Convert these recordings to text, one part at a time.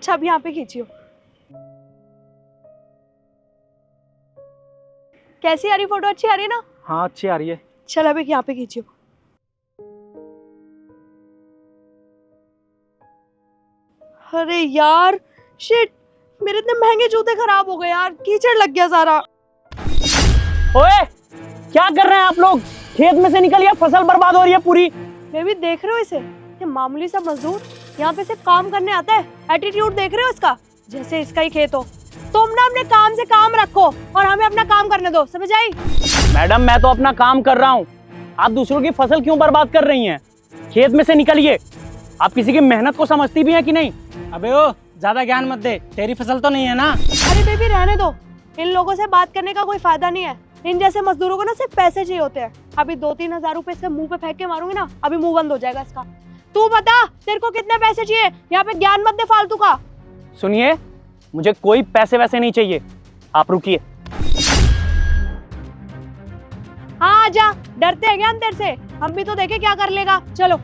अच्छा अब यहाँ पे खींचियो। कैसी आ रही फोटो? अच्छी आ रही है ना? हाँ अच्छी आ रही है। चल अभी यहाँ पे खींचियो। अरे यार शिट, मेरे इतने महंगे जूते खराब हो गए यार, कीचड़ लग गया सारा। ओए क्या कर रहे हैं आप लोग? खेत में से निकलिए, फसल बर्बाद हो रही है पूरी। मैं भी देख रहे हो इसे, ये मामूली सा मजदूर यहाँ पे सिर्फ काम करने आता है। एटीट्यूड देख रहे हो इसका, जैसे इसका ही खेत हो। तुम ना अपने काम से काम रखो और हमें अपना काम करने दो, समझ आई? मैडम मैं तो अपना काम कर रहा हूँ, आप दूसरों की फसल क्यों बर्बाद कर रही हैं? खेत में से निकलिए। आप किसी की मेहनत को समझती भी हैं कि नहीं? अबे ओ ज्यादा ज्ञान मत दे, तेरी फसल तो नहीं है ना। अरे बेबी रहने दो, इन लोगों से बात करने का कोई फायदा नहीं है। इन जैसे मजदूरों को ना सिर्फ पैसे चाहिए होते हैं। अभी 2-3 हजार रुपए इसके मुंह पे फेंक के मारूंगी ना, अभी मुंह बंद हो जाएगा इसका। तू बता तेरे को कितने पैसे चाहिए? यहाँ पे ज्ञान मत दे फालतू का। सुनिए, मुझे कोई पैसे वैसे नहीं चाहिए, आप रुकिए। हाँ आजा, डरते हैं क्या हम तेरे से? हम भी तो देखे क्या कर लेगा। चलो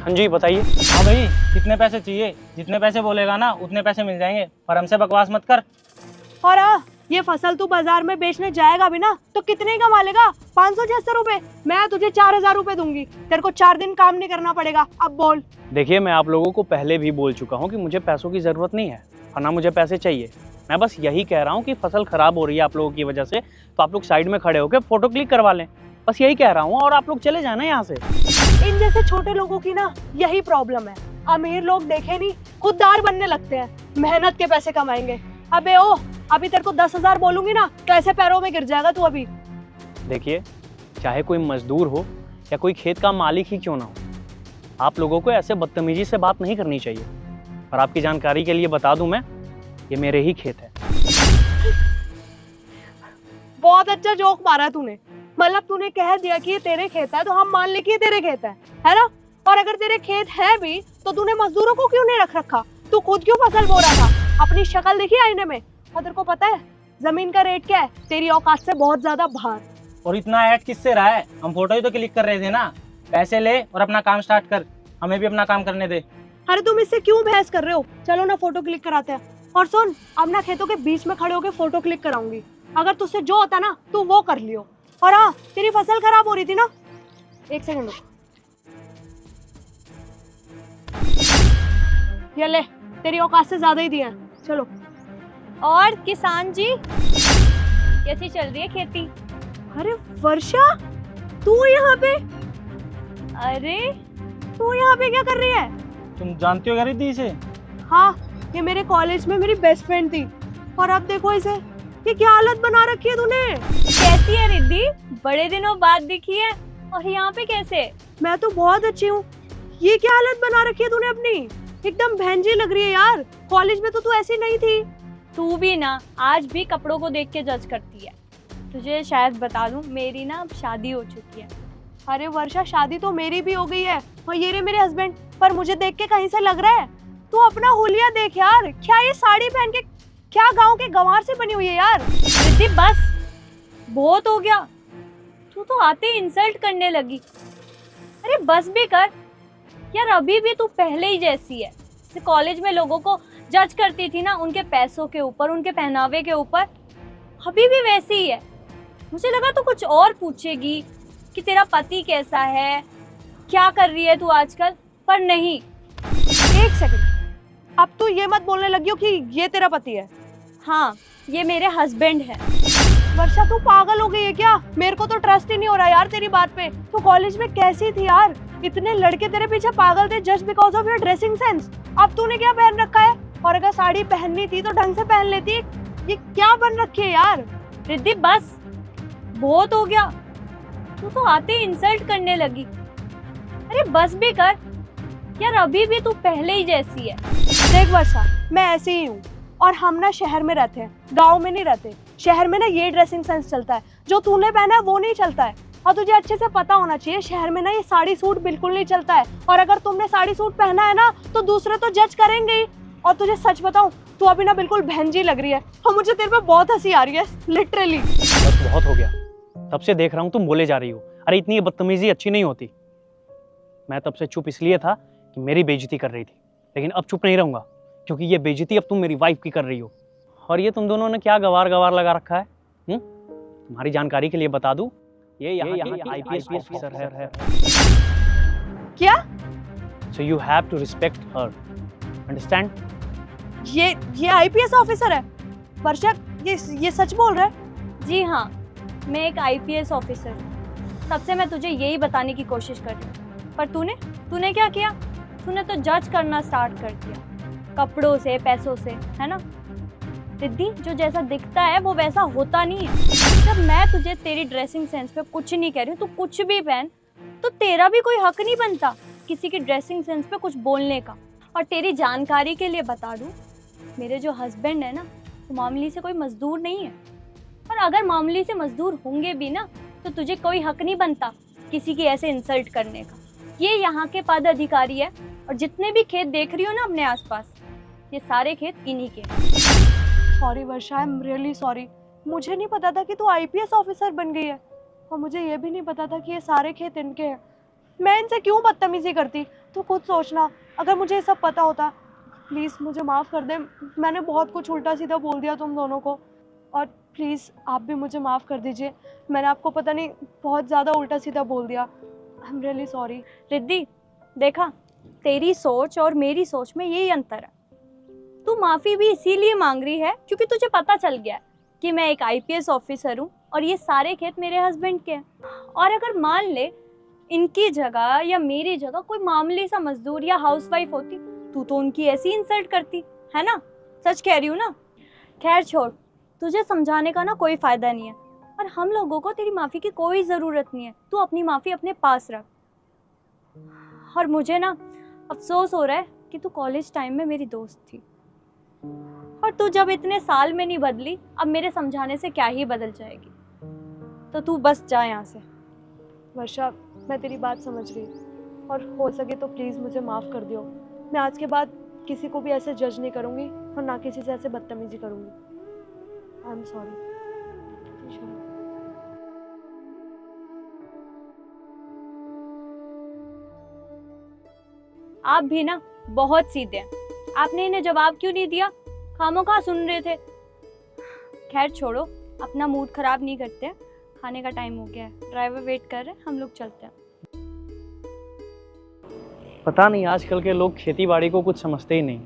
हाँ जी बताइए। हाँ भाई, कितने पैसे चाहिए? जितने पैसे बोलेगा ना उतने पैसे मिल जाएंगे, पर हमसे बकवास मत कर। और हाँ, ये फसल तू बाजार में बेचने जाएगा भी ना तो कितने ही कमा लेगा? 576 रुपए। मैं तुझे 4000 रुपए दूंगी, तेरे को 4 दिन काम नहीं करना पड़ेगा। अब बोल। देखिए मैं आप लोगों को पहले भी बोल चुका हूँ कि मुझे पैसों की ज़रूरत नहीं है और ना मुझे पैसे चाहिए। मैं बस यही कह रहा हूँ कि फसल खराब हो रही है आप लोगों की वजह से, तो आप लोग साइड में खड़े होकर फोटो क्लिक करवा लें। बस यही कह रहा हूँ और आप लोग चले जाना यहाँ से। इन जैसे छोटे लोगों की ना यही प्रॉब्लम है। अमीर लोग देखे नहीं खुददार बनने लगते हैं, मेहनत के पैसे कमाएंगे। अबे ओ, अभी तेरे को 10,000 बोलूंगी ना तो ऐसे पैरों में गिर जाएगा तू अभी। देखिए, चाहे कोई मजदूर हो या कोई खेत का मालिक ही क्यों ना हो, आप लोगों को ऐसे बदतमीजी से बात नहीं करनी चाहिए। और आपकी जानकारी के लिए बता दूं मैं, ये मेरे ही खेत है। बहुत अच्छा जोक मारा तूने। मतलब तूने कह दिया कि ये तेरे खेत है तो हम मान ले कि ये तेरे खेत है ना? और अगर तेरे खेत है भी तो तूने मजदूरों को क्यों नहीं रख रखा? तू खुद क्यों फसल बो रहा था? अपनी शक्ल देखी आईने में? और तेरे को पता है जमीन का रेट क्या है? तेरी औकात से बहुत ज्यादा बाहर। और इतना ऐड किससे रहा है? हम फोटो ही तो क्लिक कर रहे थे ना। पैसे ले और अपना काम स्टार्ट कर, हमें भी अपना काम करने दे। अरे तुम इससे क्यों बहस कर रहे हो? चलो ना फोटो क्लिक कराते हैं। और सुन, अब ना खेतों के बीच में खड़े होकर फोटो क्लिक कराऊंगी। अगर तुझसे जो होता ना तू वो कर लियो। और हाँ, तेरी फसल खराब हो रही थी ना, 1 सेकंड रुक। ये ले, तेरी औकात से ज्यादा ही दिया। चलो। और किसान जी, कैसी चल रही है खेती? अरे वर्षा, तू यहाँ पे? अरे तू यहाँ पे क्या कर रही है? तुम जानती हो क्या रिद्धि इसे? हाँ, ये मेरे कॉलेज में मेरी बेस्ट फ्रेंड थी। और अब देखो इसे, ये क्या हालत बना रखी है तूने? कैसी है रिद्धि? बड़े दिनों बाद दिखी है। और यहाँ पे कैसे? मैं तो बहुत अच्छी हूँ। ये क्या हालत बना रखी है तूने अपनी? एकदम भैंजी लग रही है यार। कॉलेज में तो तू ऐसी नहीं थी। तू भी ना आज भी कपड़ों को देख के जज करती है। तुझे शायद बता दूं, मेरी ना अब शादी हो चुकी है। अरे वर्षा, शादी तो मेरी भी हो गई है और ये रहे मेरे हस्बैंड। पर मुझे देख के कहीं से लग रहा है तू अपना हुलिया देख यार। क्या ये साड़ी पहन के क्या गांव के गंवार से बनी हुई है यार? रिद्धि बस, बहुत हो गया। तू तो आते ही इंसल्ट करने लगी। अरे बस भी कर यार, अभी भी तू पहले ही जैसी है। कॉलेज में लोगों को जज करती थी ना उनके पैसों के ऊपर, उनके पहनावे के ऊपर, अभी भी वैसी ही है। मुझे लगा तू कुछ और पूछेगी कि तेरा पति कैसा है, क्या कर रही है तू आजकल, पर नहीं। 1 सेकंड, अब तू ये मत बोलने लगी हो कि ये तेरा पति है। हाँ, ये मेरे हस्बैंड है। वर्षा तू पागल हो गई है क्या? मेरे को तो ट्रस्ट ही नहीं हो रहा यार तेरी बात पे। तू कॉलेज में कैसी थी यार? इतने लड़के तेरे पीछे पागल थे just because of your dressing sense. अब तूने क्या पहन रखा है? और अगर साड़ी पहननी थी तो ढंग से पहन लेती। ये क्या बन रखी है यार? रिद्धि बस, बहुत हो गया। तू तो आते ही इंसल्ट करने लगी। अरे बस भी कर यार, अभी भी तू पहले ही जैसी है। देख वर्षा, मैं ऐसी ही हूँ और हम ना शहर में रहते हैं, गांव में नहीं रहते। शहर में ना ये ड्रेसिंग सेंस चलता है, जो तूने पहना है वो नहीं चलता है। और तुझे अच्छे से पता होना चाहिए, शहर में ना ये साड़ी सूट बिल्कुल नहीं चलता है। और अगर तुमने साड़ी सूट पहना है ना तो दूसरे तो जज करेंगे ही। और तुझे सच बताऊं, तू अभी ना बिल्कुल भैंजी लग रही है और मुझे तेरे पे बहुत हंसी आ रही है, लिटरली। बस बहुत हो गया, तब से देख रहा हूँ तुम बोले जा रही हो। अरे इतनी बदतमीजी अच्छी नहीं होती। मैं तब से चुप इसलिए था कि मेरी बेइज्जती कर रही थी, लेकिन अब चुप नहीं रहूंगा, क्योंकि ये बेइज्जती अब तुम मेरी वाइफ की कर रही हो। और ये तुम दोनों ने क्या गवार गवार लगा रखा है? तुम्हारी जानकारी के लिए बता दूं, ये यहाँ की आईपीएस ऑफिसर है। क्या? So you have to respect her, understand? ये आईपीएस ऑफिसर है? वर्षा, ये सच बोल रहा है? जी हाँ, मैं एक आईपीएस ऑफिसर हूँ। तब से मैं तुझे यही बताने की कोशिश कर रही हूँ, पर तूने क्या किया? तूने तो जज करना स्टार्ट कर दिया, कपड़ों से, पैसों से, है ना? रिद्धि, जो जैसा दिखता है वो वैसा होता नहीं है। जब मैं तुझे तेरी ड्रेसिंग सेंस पे कुछ नहीं कह रही हूँ, तू कुछ भी पहन, तो तेरा भी कोई हक नहीं बनता किसी की ड्रेसिंग सेंस पे कुछ बोलने का। और तेरी जानकारी के लिए बता दूँ, मेरे जो हस्बैंड है ना, वो मामूली से कोई मजदूर नहीं है। और अगर मामूली से मजदूर होंगे भी ना, तो तुझे कोई हक नहीं बनता किसी की ऐसे इंसल्ट करने का। ये यहाँ के पद अधिकारी है, और जितने भी खेत देख रही हो ना अपने आसपास, ये सारे खेत इन्हीं के। Sorry Varsha, I am really sorry. मुझे नहीं पता था कि तू आईपीएस ऑफिसर बन गई है, और मुझे ये भी नहीं पता था कि ये सारे खेत इनके हैं। मैं इनसे क्यों बदतमीजी करती? तू खुद सोचना, अगर मुझे ये सब पता होता। प्लीज़ मुझे माफ़ कर दे, मैंने बहुत कुछ उल्टा सीधा बोल दिया तुम दोनों को, और प्लीज़ आप भी मुझे माफ़ कर दीजिए। मैंने आपको पता नहीं बहुत ज़्यादा उल्टा सीधा बोल दिया। I am really sorry. Riddhi, देखा, तेरी सोच और मेरी सोच में यही अंतर है। तू माफ़ी भी इसीलिए मांग रही है क्योंकि तुझे पता चल गया है कि मैं एक आईपीएस ऑफिसर हूँ और ये सारे खेत मेरे हस्बैंड के हैं। और अगर मान ले इनकी जगह या मेरी जगह कोई मामूली सा मजदूर या हाउसवाइफ होती, तू तो उनकी ऐसी इंसल्ट करती, है ना? सच कह रही हूँ ना? खैर छोड़, तुझे समझाने का ना कोई फ़ायदा नहीं है, और हम लोगों को तेरी माफ़ी की कोई ज़रूरत नहीं है। तू अपनी माफ़ी अपने पास रख। और मुझे ना अफसोस हो रहा है कि तू कॉलेज टाइम में मेरी दोस्त थी, और तू जब इतने साल में नहीं बदली, अब मेरे समझाने से क्या ही बदल जाएगी। तो तू बस जा यहाँ से। वर्षा, मैं तेरी बात समझ रही, और हो सके तो प्लीज़ मुझे माफ़ कर दियो। मैं आज के बाद किसी को भी ऐसे जज नहीं करूँगी, और ना किसी से ऐसे बदतमीजी करूँगी। I am sorry. आप भी ना बहुत सीधे हैं। आपने इन्हें जवाब क्यों नहीं दिया? खामोखा सुन रहे थे। खैर छोड़ो, अपना मूड खराब नहीं करते हैं। खाने का टाइम हो गया है, ड्राइवर वेट कर रहे हैं, हम लोग चलते हैं। पता नहीं आजकल के लोग खेती बाड़ी को कुछ समझते ही नहीं।